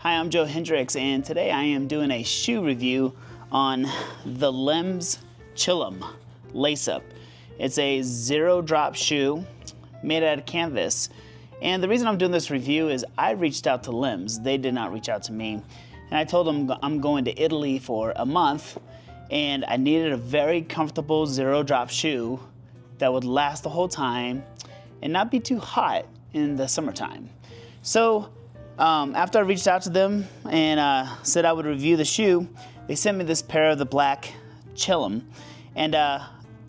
Hi, I'm Joe Hendricks, and today I am doing a shoe review on the Lems Chillum lace-up. It's a zero-drop shoe made out of canvas. And the reason I'm doing this review is I reached out to Lems. They did not reach out to me. And I told them I'm going to Italy for a month, and I needed a very comfortable zero-drop shoe that would last the whole time and not be too hot in the summertime. So after I reached out to them and said I would review the shoe, they sent me this pair of the black Chillum. And I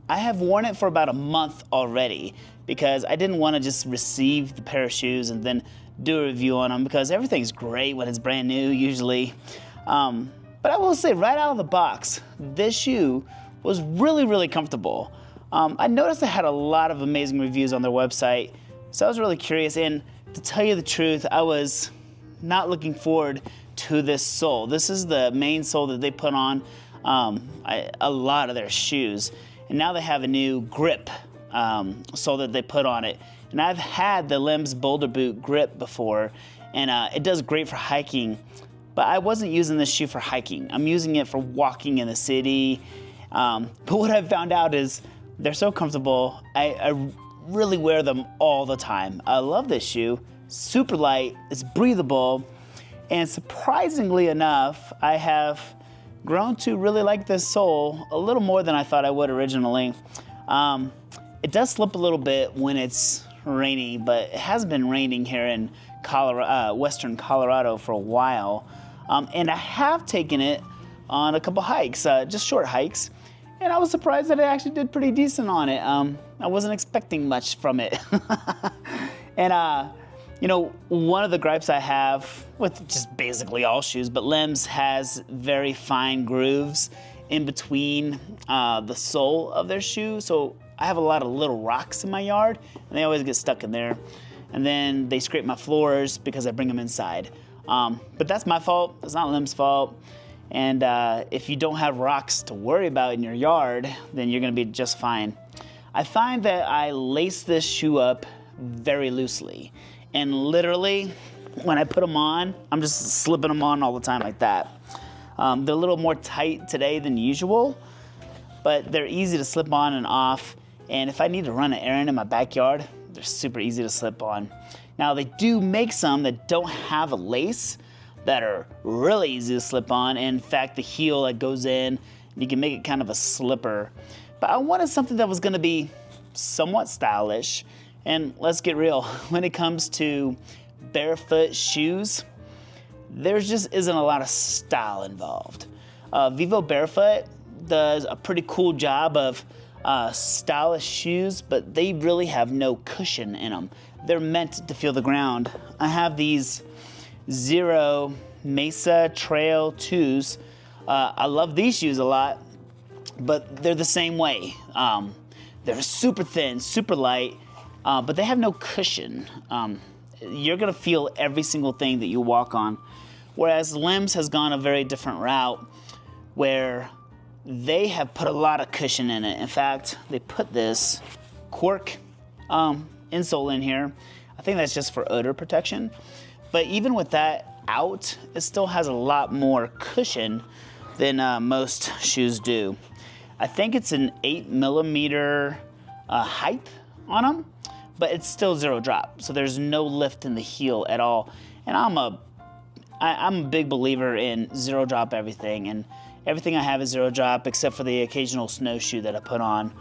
have worn it for about a month already because I didn't want to just receive the pair of shoes and then do a review on them, because everything's great when it's brand new usually. But I will say right out of the box, this shoe was really comfortable. I noticed they had a lot of amazing reviews on their website, so I was really curious, and to tell you the truth, I was not looking forward to this sole. This is the main sole that they put on a lot of their shoes, and now they have a new grip sole that they put on it. And I've had the Lems Boulder Boot grip before, and it does great for hiking, but I wasn't using this shoe for hiking. I'm using it for walking in the city. But what I've found out is they're so comfortable. I really wear them all the time. I love this shoe. Super light, it's breathable, and surprisingly enough, I have grown to really like this sole a little more than I thought I would originally. It does slip a little bit when it's rainy, but it has been raining here in western Colorado for a while. And I have taken it on a couple hikes, just short hikes, and I was surprised that it actually did pretty decent on it. I wasn't expecting much from it. And you know, one of the gripes I have with just basically all shoes, but Lems has very fine grooves in between the sole of their shoe. So I have a lot of little rocks in my yard, and they always get stuck in there. And then they scrape my floors because I bring them inside. But that's my fault. It's not Lems' fault. And if you don't have rocks to worry about in your yard, then you're gonna be just fine. I find that I lace this shoe up very loosely. And literally, when I put them on, I'm just slipping them on all the time like that. They're a little more tight today than usual, but they're easy to slip on and off. And if I need to run an errand in my backyard, they're super easy to slip on. Now, they do make some that don't have a lace that are really easy to slip on. In fact, the heel that goes in, you can make it kind of a slipper. But I wanted something that was gonna be somewhat stylish. And let's get real, when it comes to barefoot shoes, there just isn't a lot of style involved. Vivo Barefoot does a pretty cool job of stylish shoes, but they really have no cushion in them. They're meant to feel the ground. I have these Zero Mesa Trail 2s. I love these shoes a lot, but they're the same way. They're super thin, super light, but they have no cushion. You're gonna feel every single thing that you walk on. Whereas Lems has gone a very different route where they have put a lot of cushion in it. In fact, they put this cork insole in here. I think that's just for odor protection. But even with that out, it still has a lot more cushion than most shoes do. I think it's an 8mm height on them, but it's still zero drop, so there's no lift in the heel at all. And I'm a big believer in zero drop everything, and everything I have is zero drop except for the occasional snowshoe that I put on.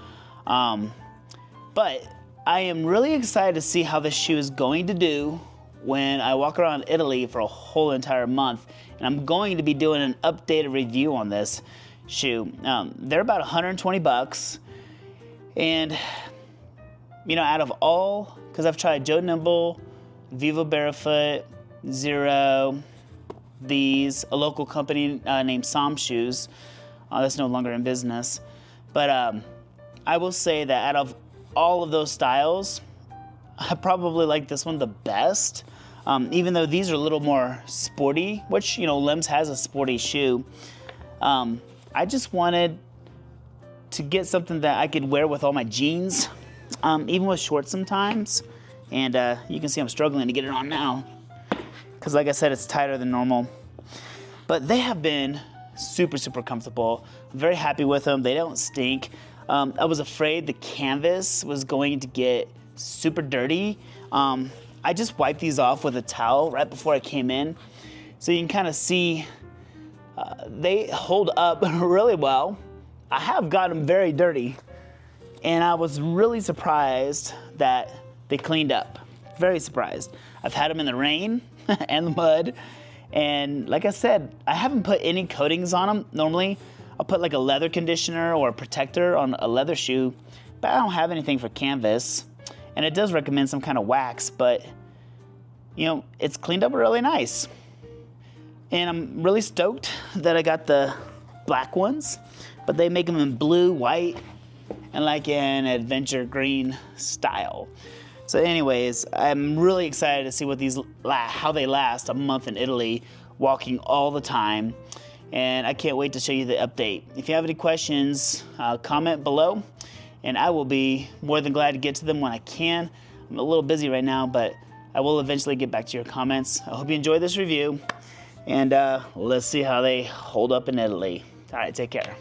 But I am really excited to see how this shoe is going to do when I walk around Italy for a whole entire month, and I'm going to be doing an updated review on this shoe. They're about 120 bucks, and you know, out of all, because I've tried Joe Nimble, Vivo Barefoot, Zero, a local company named Som Shoes, that's no longer in business. But I will say that out of all of those styles, I probably like this one the best. Even though these are a little more sporty, which, you know, Lems has a sporty shoe. I just wanted to get something that I could wear with all my jeans, even with shorts sometimes. And you can see I'm struggling to get it on now, because like I said, it's tighter than normal. But they have been super, super comfortable. I'm very happy with them. They don't stink. I was afraid the canvas was going to get super dirty. I just wiped these off with a towel right before I came in. So you can kind of see they hold up really well. I have gotten them very dirty, and I was really surprised that they cleaned up. Very surprised. I've had them in the rain and the mud, and like I said, I haven't put any coatings on them. Normally, I'll put like a leather conditioner or a protector on a leather shoe, but I don't have anything for canvas. And it does recommend some kind of wax, but you know, it's cleaned up really nice. And I'm really stoked that I got the black ones, but they make them in blue, white, and like an adventure green style. So anyways, I'm really excited to see what these how they last a month in Italy, walking all the time. And I can't wait to show you the update. If you have any questions, comment below, and I will be more than glad to get to them when I can. I'm a little busy right now, but I will eventually get back to your comments. I hope you enjoyed this review, and let's see how they hold up in Italy. All right, take care.